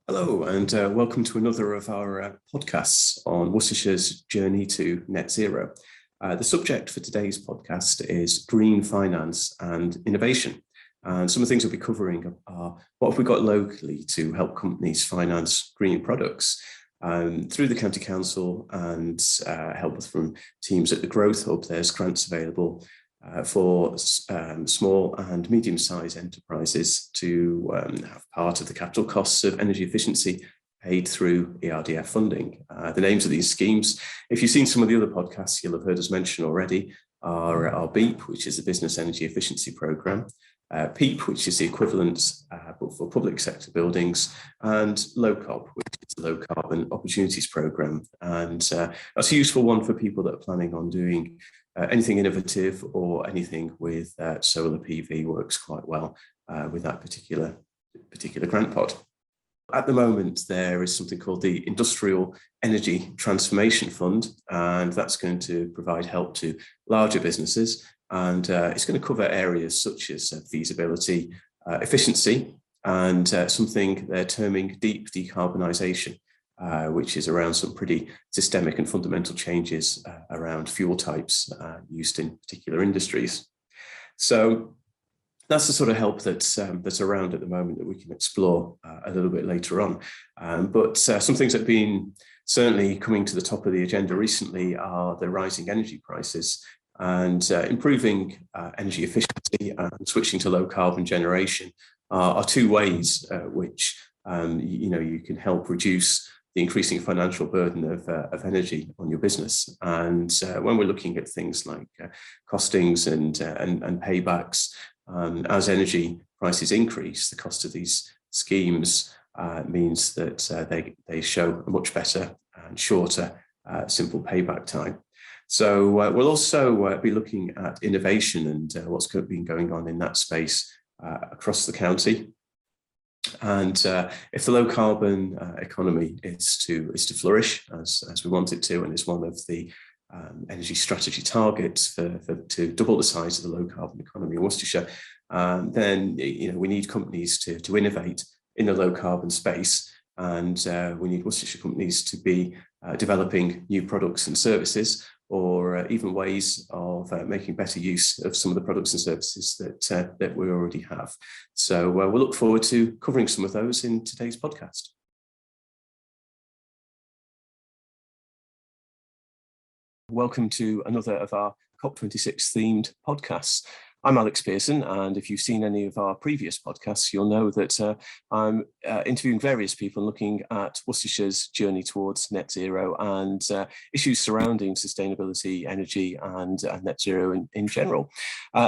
Hello, and welcome to another of our podcasts on Worcestershire's journey to net zero. The subject for today's podcast is green finance and innovation. And some of the things we'll be covering are what have we got locally to help companies finance green products through the County Council and help from teams at the Growth Hub. There's grants available for small and medium-sized enterprises to have part of the capital costs of energy efficiency paid through ERDF funding. The names of these schemes, if you've seen some of the other podcasts, you'll have heard us mention already, are BEEP, which is the Business Energy Efficiency Programme, PEEP, which is the equivalent but for public sector buildings, and LOCOP, which is the Low Carbon Opportunities Programme. And that's a useful one for people that are planning on doing anything innovative or anything with solar PV works quite well with that particular grant pot. At the moment, there is something called the Industrial Energy Transformation Fund, and that's going to provide help to larger businesses. And it's going to cover areas such as feasibility, efficiency, and something they're terming deep decarbonisation, which is around some pretty systemic and fundamental changes around fuel types used in particular industries. So that's the sort of help that's around at the moment that we can explore a little bit later on. But some things that have been certainly coming to the top of the agenda recently are the rising energy prices, and improving energy efficiency and switching to low carbon generation are two ways which you can help reduce the increasing financial burden of energy on your business. And when we're looking at things like costings and paybacks, as energy prices increase, the cost of these schemes means that they show a much better and shorter simple payback time. So we'll also be looking at innovation and what's been going on in that space across the county. And if the low carbon economy is to flourish as we want it to, and is one of the energy strategy targets to double the size of the low carbon economy in Worcestershire, then we need companies to innovate in the low carbon space, and we need Worcestershire companies to be developing new products and services, or even ways of making better use of some of the products and services that we already have. So we'll look forward to covering some of those in today's podcast. Welcome to another of our COP26 themed podcasts. I'm Alex Pearson, and if you've seen any of our previous podcasts, you'll know that I'm interviewing various people looking at Worcestershire's journey towards net zero and issues surrounding sustainability, energy, and net zero in general.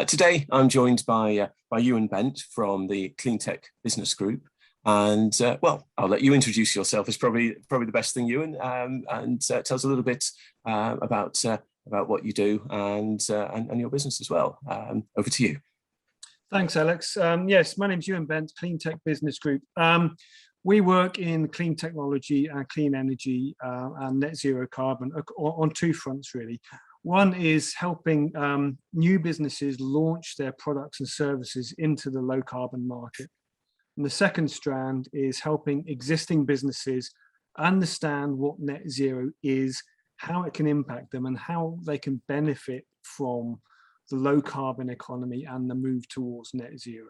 Today, I'm joined by Ewan Bent from the Clean Tech Business Group. And well, I'll let you introduce yourself. It's probably the best thing, Ewan, and tell us a little bit about what you do and your business as well. Over to you. Thanks, Alex. Yes, my name's Ewan Bent, Clean Tech Business Group. We work in clean technology and clean energy and net zero carbon on two fronts, really. One is helping new businesses launch their products and services into the low carbon market. And the second strand is helping existing businesses understand what net zero is, how it can impact them, and how they can benefit from the low carbon economy and the move towards net zero.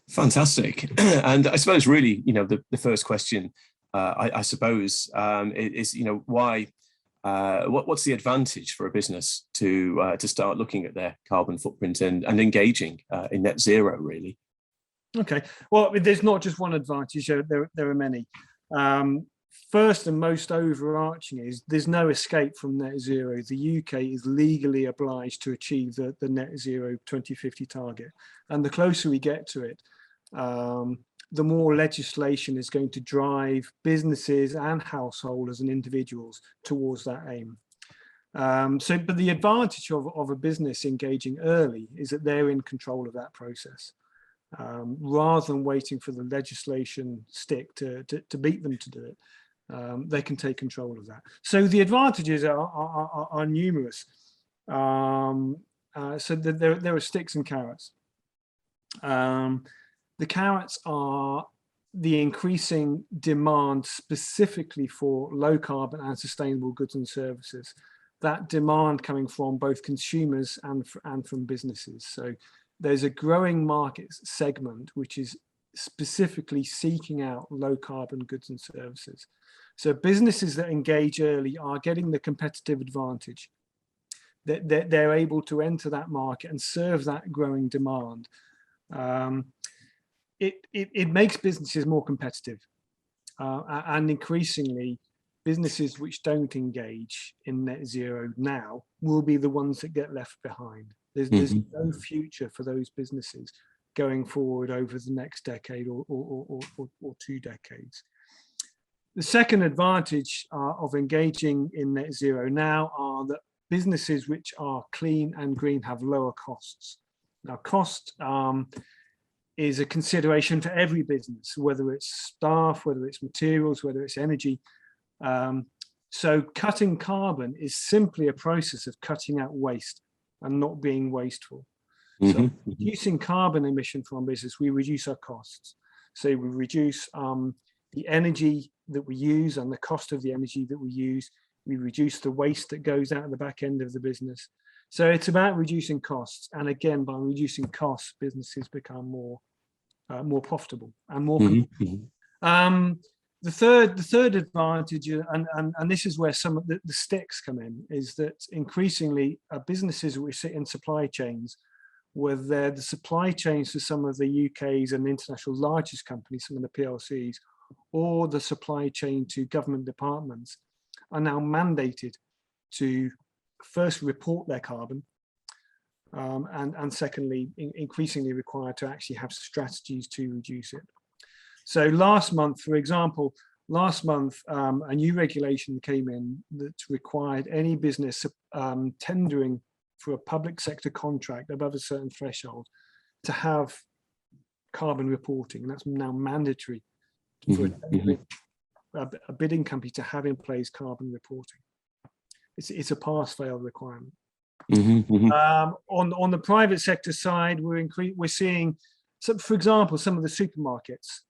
Fantastic. And I suppose really, the first question, I suppose, is, why, what's the advantage for a business to start looking at their carbon footprint and engaging in net zero, really? Okay, well, there's not just one advantage, there are many. First and most overarching is there's no escape from net zero. The UK is legally obliged to achieve the net zero 2050 target. And the closer we get to it, the more legislation is going to drive businesses and householders and individuals towards that aim. But the advantage of a business engaging early is that they're in control of that process. Rather than waiting for the legislation stick to beat them to do it, they can take control of that. So the advantages are numerous. So there are sticks and carrots. The carrots are the increasing demand specifically for low carbon and sustainable goods and services, that demand coming from both consumers and from businesses. So there's a growing market segment which is specifically seeking out low carbon goods and services. So businesses that engage early are getting the competitive advantage. They're able to enter that market and serve that growing demand. It makes businesses more competitive, and increasingly businesses which don't engage in net zero now will be the ones that get left behind. There's no future for those businesses going forward over the next decade or 2 decades. The second advantage of engaging in net zero now are that businesses which are clean and green have lower costs. Now, cost is a consideration for every business, whether it's staff, whether it's materials, whether it's energy. So cutting carbon is simply a process of cutting out waste and not being wasteful. So reducing carbon emission from business, we reduce our costs. So we reduce the energy that we use and the cost of the energy that we use. We reduce the waste that goes out of the back end of the business. So it's about reducing costs. And again, by reducing costs, businesses become more profitable and more. The third advantage, and this is where some of the sticks come in, is that increasingly businesses which sit in supply chains, where they're the supply chains for some of the UK's and international largest companies, some of the PLCs, or the supply chain to government departments, are now mandated to first report their carbon, and secondly, increasingly required to actually have strategies to reduce it. So last month, for example, a new regulation came in that required any business tendering for a public sector contract above a certain threshold to have carbon reporting, and that's now mandatory for a bidding company to have in place carbon reporting. It's a pass-fail requirement. On the private sector side, we're seeing, so for example, some of the supermarkets,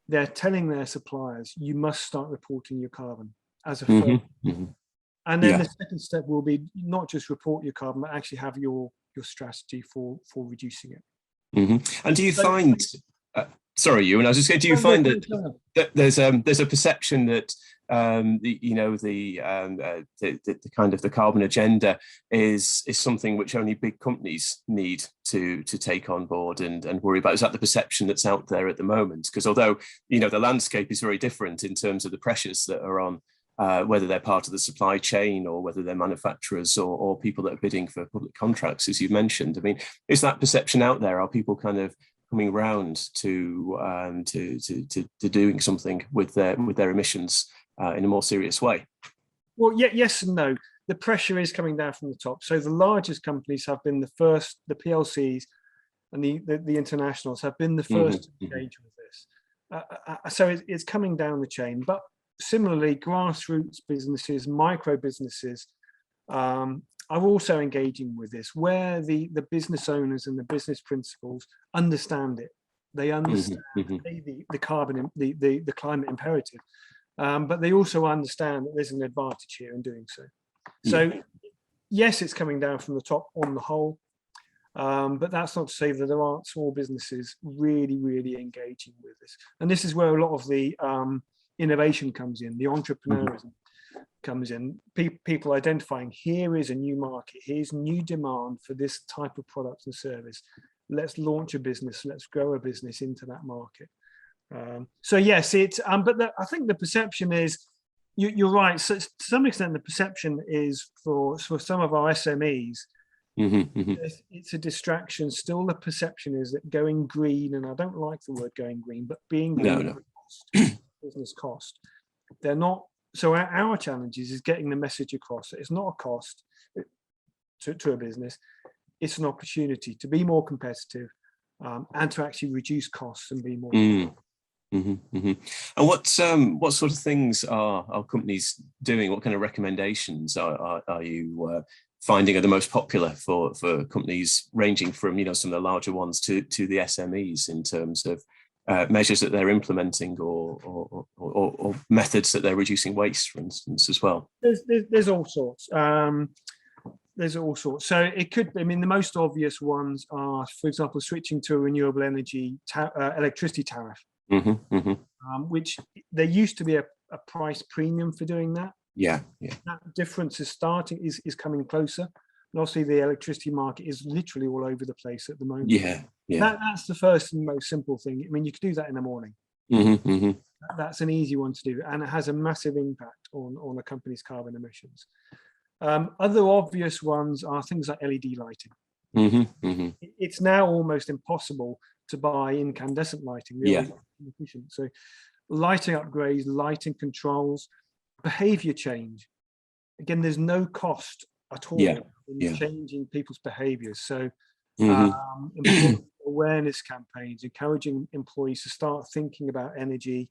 they're telling their suppliers, you must start reporting your carbon as a firm. And then the second step will be not just report your carbon, but actually have your strategy for reducing it. And do you find, sorry, Ewan, I was just saying, do you find that there's a perception that the kind of the carbon agenda is something which only big companies need to take on board and worry about? Is that the perception that's out there at the moment? Because although the landscape is very different in terms of the pressures that are on, whether they're part of the supply chain or whether they're manufacturers or people that are bidding for public contracts, as you've mentioned. I mean, is that perception out there? Are people kind of coming round to doing something with their emissions in a more serious way? Well, yes and no. The pressure is coming down from the top. So the largest companies have been the first, the PLCs and the internationals have been the first to engage with this. So it's coming down the chain. But similarly, grassroots businesses, micro businesses are also engaging with this, where the business owners and the business principals understand it. They understand the carbon, the climate imperative, but they also understand that there's an advantage here in doing so. So yes, it's coming down from the top on the whole, but that's not to say that there aren't small businesses really engaging with this. And this is where a lot of the innovation comes in, the entrepreneurism comes in, people identifying here is a new market, here's new demand for this type of product and service. Let's launch a business, let's grow a business into that market. So yes, it's but I think the perception is, you're right. So to some extent, the perception is for some of our SMEs, it's a distraction. Still, the perception is that going green, and I don't like the word going green, but being green business cost. They're not. So our challenge is getting the message across. It's not a cost to a business. It's an opportunity to be more competitive and to actually reduce costs and be more. And what sort of things are companies doing? What kind of recommendations are you finding are the most popular for companies, ranging from some of the larger ones to the SMEs, in terms of measures that they're implementing or methods that they're reducing waste, for instance, as well? There's all sorts. There's all sorts. So it could be, I mean, the most obvious ones are, for example, switching to a renewable energy electricity tariff, which there used to be a price premium for doing that. Yeah. That difference is coming closer. And obviously the electricity market is literally all over the place at the moment. Yeah. That's the first and most simple thing. I mean, you could do that in the morning. That's an easy one to do, and it has a massive impact on a company's carbon emissions. Other obvious ones are things like LED lighting. It's now almost impossible to buy incandescent lighting. Inefficient. So lighting upgrades, lighting controls, behavior change. Again, there's no cost at all in changing people's behaviors. So awareness campaigns, encouraging employees to start thinking about energy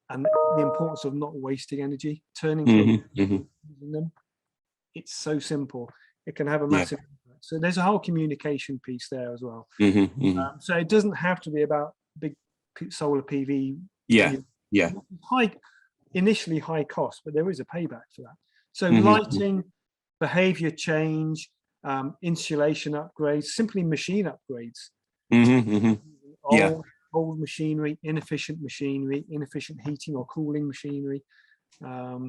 and the importance of not wasting energy, turning things using them. It's so simple. It can have a massive impact. So there's a whole communication piece there as well. So it doesn't have to be about big solar PV. Initially high cost, but there is a payback for that. So lighting, behavior change, insulation upgrades, simply machine upgrades. Old machinery, inefficient heating or cooling machinery. I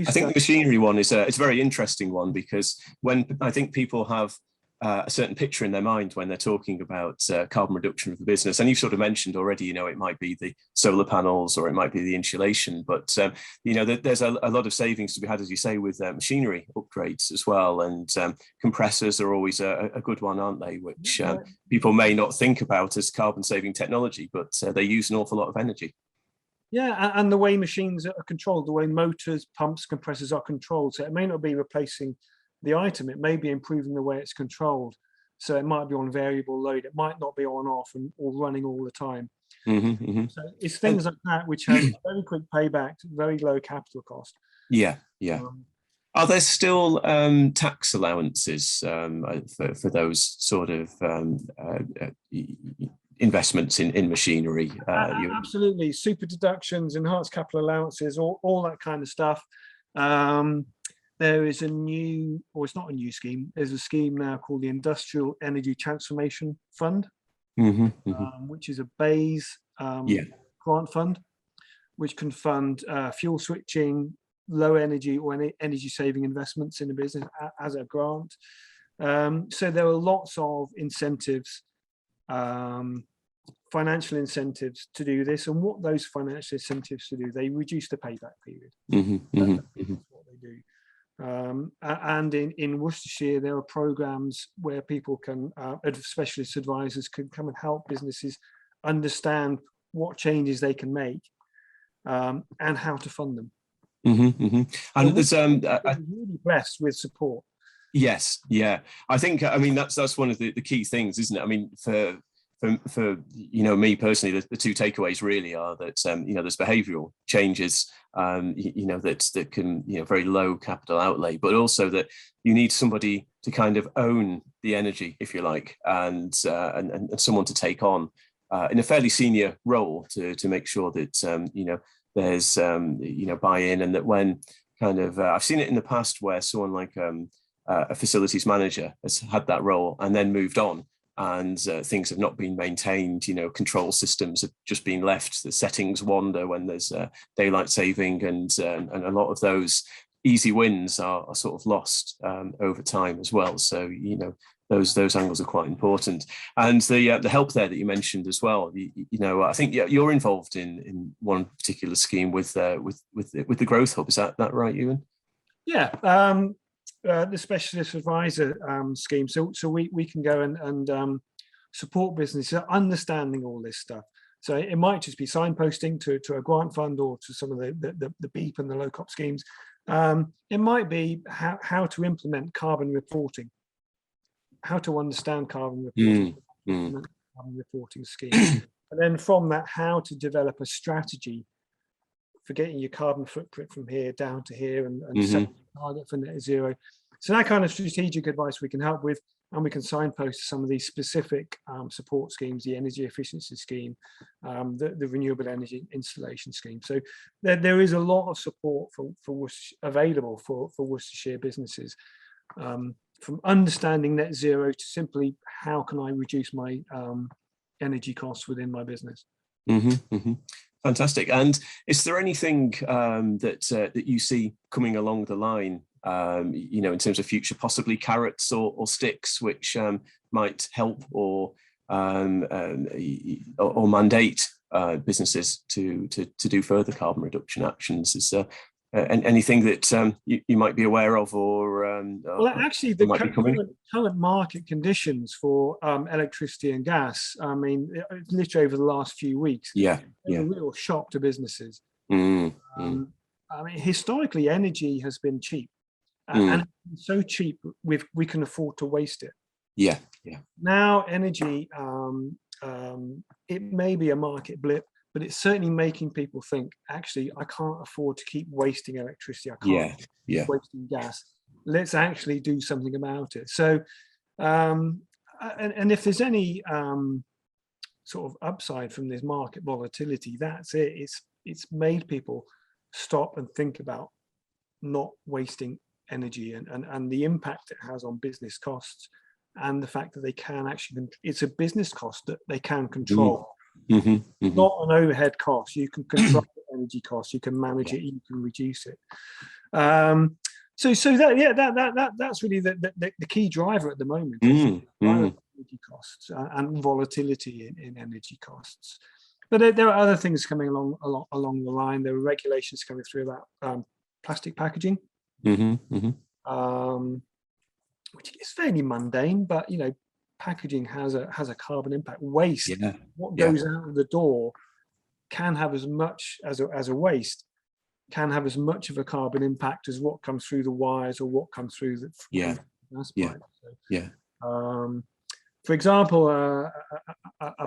think the machinery one is it's a very interesting one, because when I think people have a certain picture in their mind when they're talking about carbon reduction of the business, and you've sort of mentioned already, it might be the solar panels or it might be the insulation, but there's a lot of savings to be had, as you say, with machinery upgrades as well, and compressors are always a good one, aren't they, which people may not think about as carbon saving technology, but they use an awful lot of energy. Yeah, and the way machines are controlled, the way motors, pumps, compressors are controlled. So it may not be replacing the item, it may be improving the way it's controlled. So it might be on variable load, it might not be on off or running all the time. So it's things like that which have very quick payback, very low capital cost. Are there still tax allowances for those sort of investments in machinery? Absolutely. Super deductions, enhanced capital allowances, all that kind of stuff. There is a new, or it's not a new scheme, there's a scheme now called the Industrial Energy Transformation Fund, which is a BEIS grant fund, which can fund fuel switching, low energy or energy saving investments in a business as a grant. So there are lots of incentives, financial incentives to do this, and what those financial incentives to do, they reduce the payback period. That's what they do. And in Worcestershire, there are programs where people can, specialist advisors can come and help businesses understand what changes they can make and how to fund them. And there's really blessed with support. Yes, I think that's one of the key things, isn't it? I mean, for me personally, the two takeaways really are that there's behavioural changes that can very low capital outlay, but also that you need somebody to kind of own the energy, if you like, and someone to take on in a fairly senior role to make sure that there's buy-in, and that when kind of I've seen it in the past where someone like a facilities manager has had that role and then moved on, and things have not been maintained, control systems have just been left, the settings wander when there's daylight saving, and a lot of those easy wins are sort of lost over time as well. So those angles are quite important, and the help there that you mentioned as well. I think you're involved in one particular scheme with the Growth Hub. Is that right, Ewan? Yeah. The specialist advisor scheme, so we can go and support businesses understanding all this stuff. So it might just be signposting to a grant fund or to some of the BEEP and the low COP schemes. It might be how to implement carbon reporting, how to understand carbon reporting, carbon reporting scheme, and then from that, how to develop a strategy for getting your carbon footprint from here down to here and set a target for net zero. So that kind of strategic advice we can help with. and we can signpost some of these specific support schemes, the energy efficiency scheme, the renewable energy installation scheme. So there is a lot of support available for Worcestershire businesses, from understanding net zero to simply how can I reduce my energy costs within my business. Fantastic. And is there anything that you see coming along the line, in terms of future, possibly carrots or sticks, which might help or mandate businesses to do further carbon reduction actions? Is there anything that you might be aware of, or well, actually, the current market conditions for electricity and gas, I mean, literally over the last few weeks, a real shock to businesses. I mean, historically, energy has been cheap, and it's so cheap we can afford to waste it. Now, energy, it may be a market blip, but it's certainly making people think, actually, I can't afford to keep wasting electricity. I can't keep wasting gas. Let's actually do something about it. So, and if there's any sort of upside from this market volatility, that's it. It's made people stop and think about not wasting energy and the impact it has on business costs, and the fact that they can actually, it's a business cost that they can control. Not an overhead cost. You can control the energy cost, you can manage it, you can reduce it. So that's really the key driver at the moment, is energy costs and volatility in energy costs. But there are other things coming along the line. There are regulations coming through about plastic packaging, which is fairly mundane, but packaging has a carbon impact. Waste, what goes out of the door, can have as much as a waste, can have as much of a carbon impact as what comes through the wires or what comes through the gas pipe. For example, a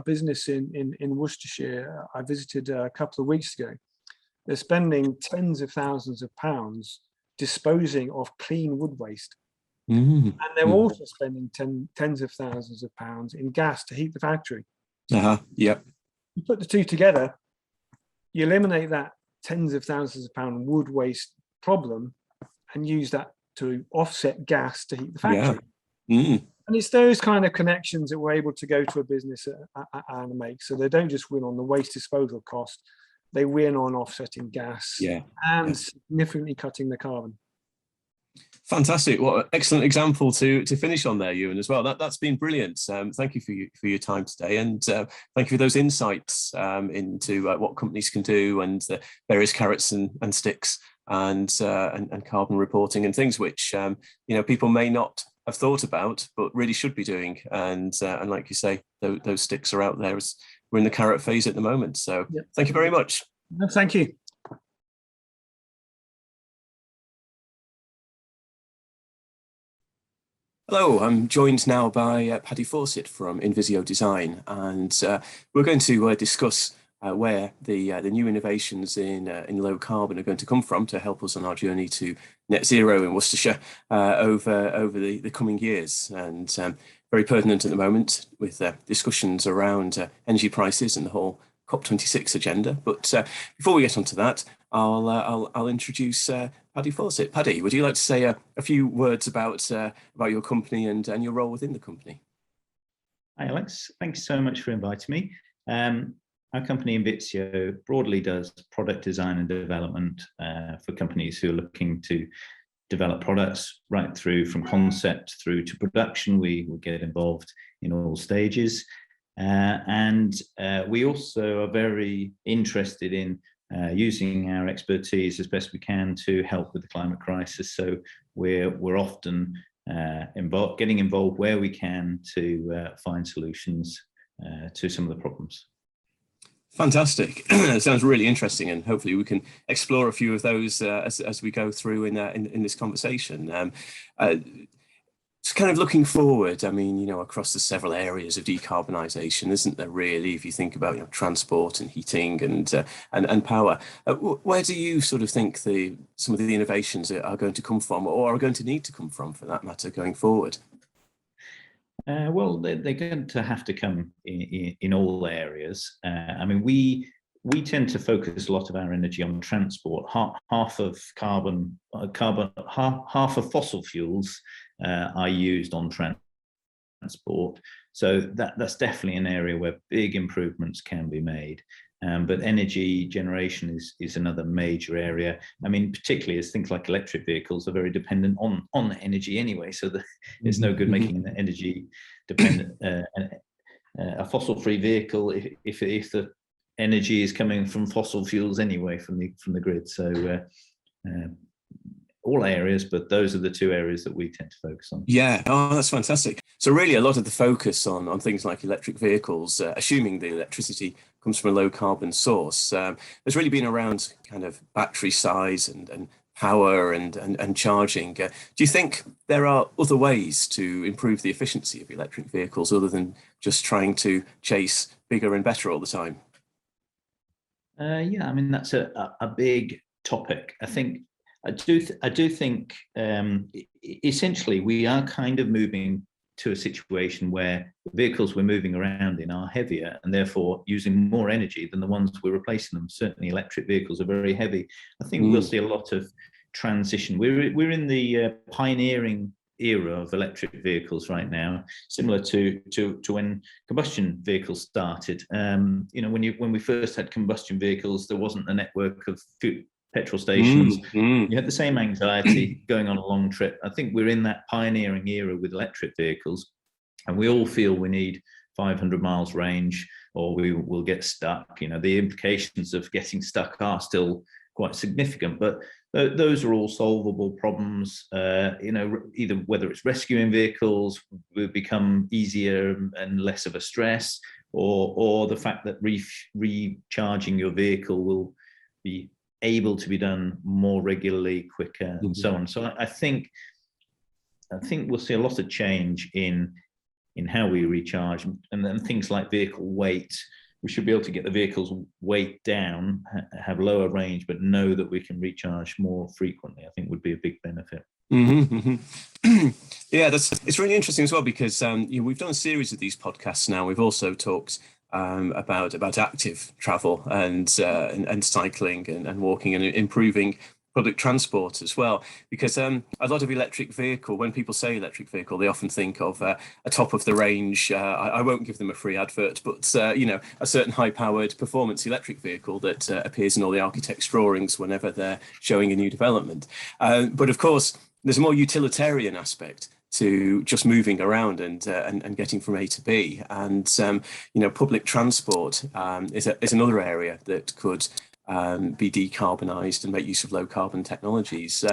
business in Worcestershire I visited a couple of weeks ago, they're spending tens of thousands of pounds disposing of clean wood waste. And they're also spending tens of thousands of pounds in gas to heat the factory. You put the two together, you eliminate that tens of thousands of pound wood waste problem and use that to offset gas to heat the factory. And it's those kind of connections that we're able to go to a business and make. So they don't just win on the waste disposal cost, they win on offsetting gas and significantly cutting the carbon. Fantastic. What an excellent example to finish on there, Ewan, as well. That's been brilliant. Thank you for your time today, and thank you for those insights into what companies can do, and the various carrots and sticks, and carbon reporting, and things which people may not have thought about but really should be doing. And like you say, those sticks are out there. We're in the carrot phase at the moment. So thank you very much. No, thank you. Hello, I'm joined now by Paddy Fawcett from Invizio Design, and we're going to discuss where the new innovations in low carbon are going to come from to help us on our journey to net zero in Worcestershire over the coming years. And very pertinent at the moment with discussions around energy prices and the whole COP26 agenda. But before we get onto that, I'll introduce Paddy Fawcett. Paddy, would you like to say a few words about your company and your role within the company? Hi, Alex. Thanks so much for inviting me. Our company, Invizio, broadly does product design and development for companies who are looking to develop products right through from concept through to production. We get involved in all stages. And we also are very interested in using our expertise as best we can to help with the climate crisis. So we're often getting involved where we can to find solutions to some of the problems. Fantastic. It sounds really interesting, and hopefully we can explore a few of those as we go through in this conversation. Just kind of looking forward, I mean, across the several areas of decarbonisation, isn't there really, if you think about transport and heating and power, where do you sort of think some of the innovations are going to come from, or are going to need to come from, for that matter, going forward? Well, they're going to have to come in all areas. I mean, we tend to focus a lot of our energy on transport. Half of half of fossil fuels are used on transport. So that's definitely an area where big improvements can be made. But energy generation is another major area. I mean, particularly as things like electric vehicles are very dependent on energy anyway. So it's no good making an energy dependent a fossil-free vehicle if the energy is coming from fossil fuels anyway from the grid. So all areas, but those are the two areas that we tend to focus on. Yeah, oh, that's fantastic. So really a lot of the focus on things like electric vehicles, assuming the electricity comes from a low carbon source, has really been around kind of battery size and power and charging. Do you think there are other ways to improve the efficiency of electric vehicles other than just trying to chase bigger and better all the time? Yeah, I mean, that's a big topic. I do think essentially we are kind of moving to a situation where the vehicles we're moving around in are heavier and therefore using more energy than the ones we're replacing them. Certainly electric vehicles are very heavy. I think we'll see a lot of transition. We're in the pioneering era of electric vehicles right now, similar to when combustion vehicles started. When we first had combustion vehicles, there wasn't a network of petrol stations. You had the same anxiety going on a long trip. I think we're in that pioneering era with electric vehicles, and we all feel we need 500 miles range or we will get stuck. The implications of getting stuck are still quite significant, but those are all solvable problems. Either whether it's rescuing vehicles will become easier and less of a stress, or the fact that recharging your vehicle will be able to be done more regularly, quicker, and so on. So I think we'll see a lot of change in how we recharge, and then things like vehicle weight. We should be able to get the vehicle's weight down, have lower range, but know that we can recharge more frequently. I think would be a big benefit. Yeah, it's really interesting as well, because we've done a series of these podcasts now. We've also talked about active travel and cycling and walking and improving public transport as well, because a lot of electric vehicle, when people say electric vehicle, they often think of a top of the range, I won't give them a free advert, but a certain high powered performance electric vehicle that appears in all the architects' drawings whenever they're showing a new development. But of course, there's a more utilitarian aspect to just moving around and getting from A to B, and public transport is another area that could be decarbonised and make use of low carbon technologies.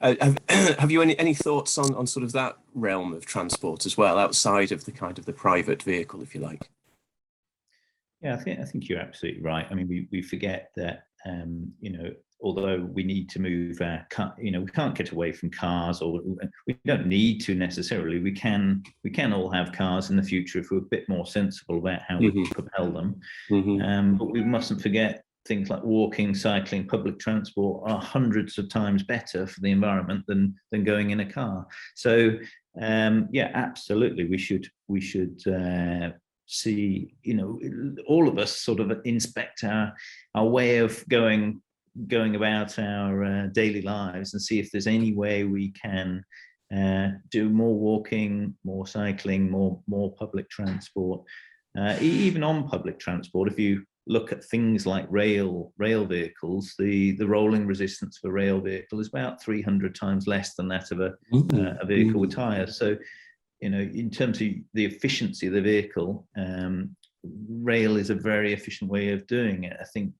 Have you any thoughts on sort of that realm of transport as well, outside of the kind of the private vehicle, if you like? Yeah, I think you're absolutely right. I mean, we forget that although we need to move we can't get away from cars, or we don't need to necessarily. We can all have cars in the future if we're a bit more sensible about how we propel them. But we mustn't forget things like walking, cycling, public transport are hundreds of times better for the environment than going in a car. So yeah, absolutely, we should see, all of us sort of inspect our way of going about our daily lives and see if there's any way we can do more walking, more cycling, more public transport. Even on public transport, if you look at things like rail vehicles, the rolling resistance of a rail vehicle is about 300 times less than that of a vehicle with tires. So, in terms of the efficiency of the vehicle, rail is a very efficient way of doing it. I think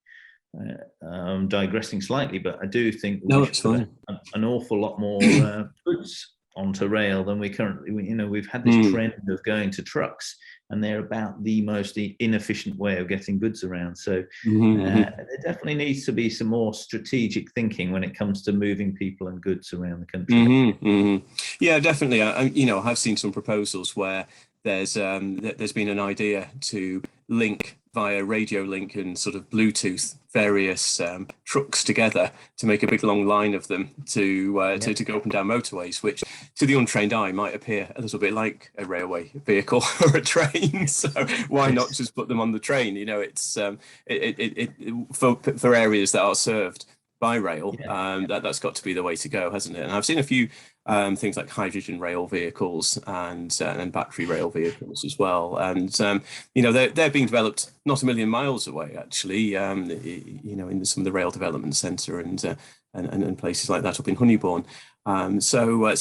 I'm digressing slightly, but I do think we should put an awful lot more goods onto rail than we currently. We've had this trend of going to trucks, and they're about the most inefficient way of getting goods around. So there definitely needs to be some more strategic thinking when it comes to moving people and goods around the country. Yeah, definitely. I've seen some proposals where there's been an idea to link via radio link and sort of Bluetooth various trucks together to make a big long line of them to go up and down motorways, which to the untrained eye might appear a little bit like a railway vehicle or a train. So why not just put them on the train? You know, it's for areas that are served by rail, that's got to be the way to go, hasn't it? And I've seen a few things like hydrogen rail vehicles and battery rail vehicles as well. And you know, they're being developed not a million miles away, actually. You know, in some of the rail development centre and places like that up in Honeybourne. So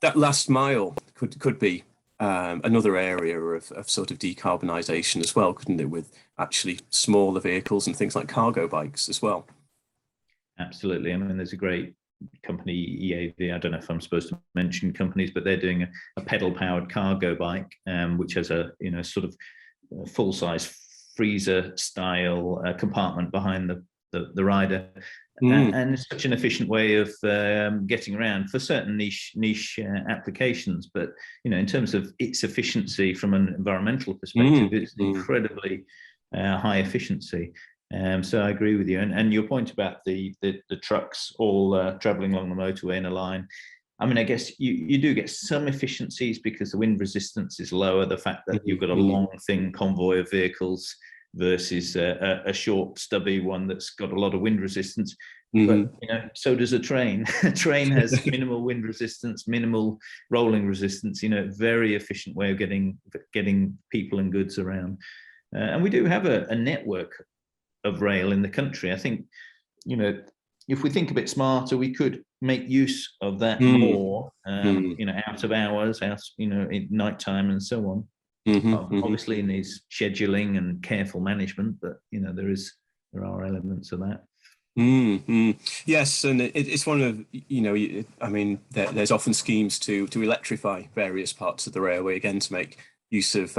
that last mile could be another area of sort of decarbonisation as well, couldn't it? With actually smaller vehicles and things like cargo bikes as well. Absolutely. I mean, there's a great company, EAV. I don't know if I'm supposed to mention companies, but they're doing a pedal-powered cargo bike, which has a sort of full-size freezer-style compartment behind the rider, and it's such an efficient way of getting around for certain niche applications. But you know, in terms of its efficiency from an environmental perspective, it's incredibly high efficiency. So I agree with you, and your point about the trucks all travelling along the motorway in a line. I mean, I guess you do get some efficiencies because the wind resistance is lower. The fact that you've got a long, thin convoy of vehicles versus a short, stubby one that's got a lot of wind resistance. But you know, so does a train. A train has minimal wind resistance, minimal rolling resistance. You know, very efficient way of getting people and goods around. And we do have a network of rail in the country. I think, you know, if we think a bit smarter, we could make use of that more, you know, out of hours, you know, in nighttime and so on. Obviously, in these scheduling and careful management, but you know, there are elements of that. Yes, and it's one of, you know, I mean, there's often schemes to electrify various parts of the railway, again, to make use of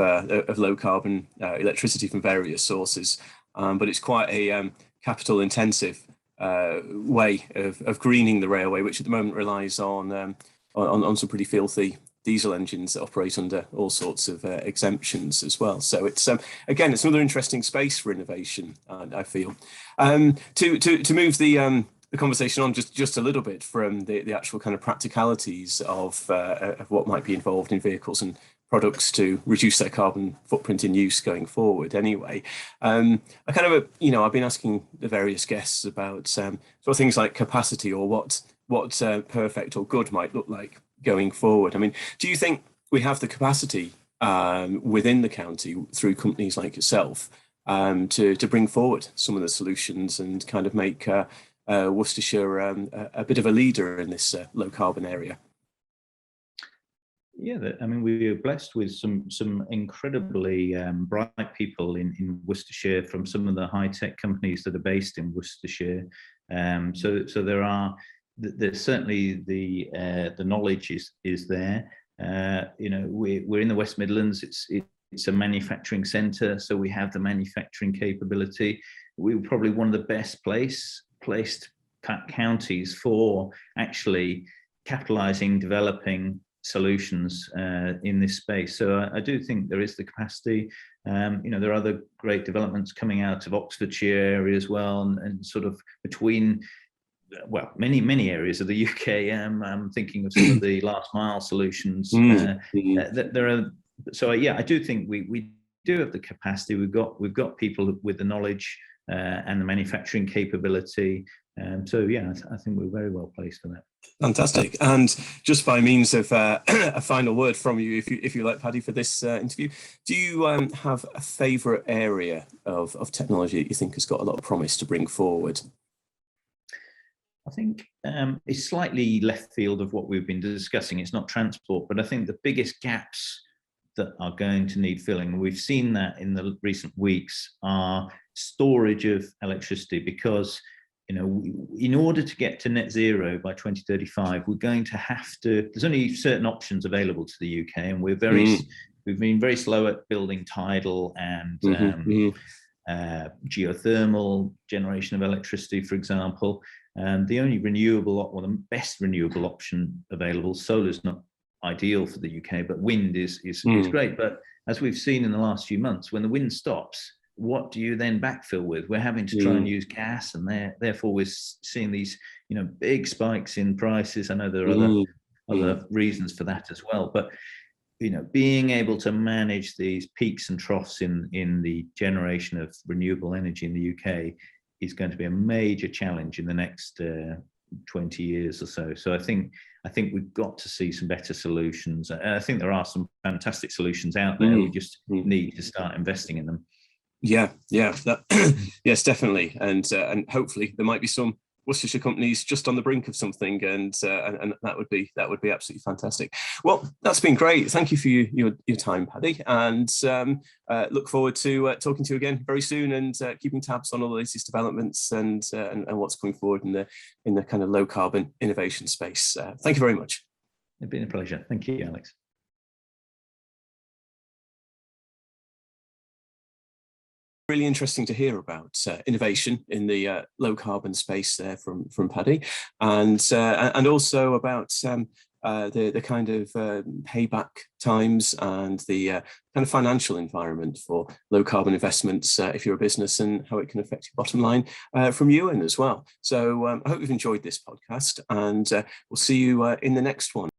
low carbon electricity from various sources. But it's quite a capital intensive way of greening the railway, which at the moment relies on some pretty filthy diesel engines that operate under all sorts of exemptions as well. So it's again, it's another interesting space for innovation, I feel. To move the conversation on just a little bit from the actual kind of practicalities of what might be involved in vehicles and products to reduce their carbon footprint in use going forward. Anyway, I kind of, you know, I've been asking the various guests about sort of things like capacity, or what perfect or good might look like going forward. I mean, do you think we have the capacity within the county through companies like yourself to bring forward some of the solutions and kind of make Worcestershire a bit of a leader in this low carbon area? Yeah, I mean, we are blessed with some incredibly bright people in Worcestershire from some of the high-tech companies that are based in Worcestershire. So there's certainly the knowledge is there. You know, we're in the West Midlands. It's a manufacturing centre, so we have the manufacturing capability. We're probably one of the best placed counties for actually capitalising, developing solutions in this space. So I do think there is the capacity. You know, there are other great developments coming out of Oxfordshire area as well, and sort of between, well, many areas of the UK. I'm thinking of some of the last mile solutions. There are. So yeah, I do think we do have the capacity. We've got people with the knowledge and the manufacturing capability. So yeah, I think we're very well placed for that. Fantastic. And just by means of a final word from you, if you like, Paddy, for this interview, do you have a favourite area of technology that you think has got a lot of promise to bring forward? I think it's slightly left field of what we've been discussing. It's not transport, but I think the biggest gaps that are going to need filling, and we've seen that in the recent weeks, are storage of electricity, because you know, in order to get to net zero by 2035, we're going to have to, there's only certain options available to the UK, and we've been very slow at building tidal and geothermal generation of electricity, for example. The only renewable, or the best renewable option available, solar is not ideal for the UK, but wind is great. But as we've seen in the last few months, when the wind stops, what do you then backfill with? We're having to try and use gas, and therefore we're seeing these, big spikes in prices. I know there are other reasons for that as well, but being able to manage these peaks and troughs in the generation of renewable energy in the UK is going to be a major challenge in the next 20 years or so. So I think we've got to see some better solutions. And I think there are some fantastic solutions out there. We just need to start investing in them. Yeah, yes, definitely, and hopefully there might be some Worcestershire companies just on the brink of something, and that would be absolutely fantastic. Well, that's been great. Thank you for your time, Paddy, and look forward to talking to you again very soon, and keeping tabs on all the latest developments and what's coming forward in the kind of low carbon innovation space. Thank you very much. It's been a pleasure. Thank you, Alex. Really interesting to hear about innovation in the low carbon space there from Paddy, and also about the kind of payback times and the kind of financial environment for low carbon investments if you're a business, and how it can affect your bottom line from Ewan as well. So I hope you've enjoyed this podcast, and we'll see you in the next one.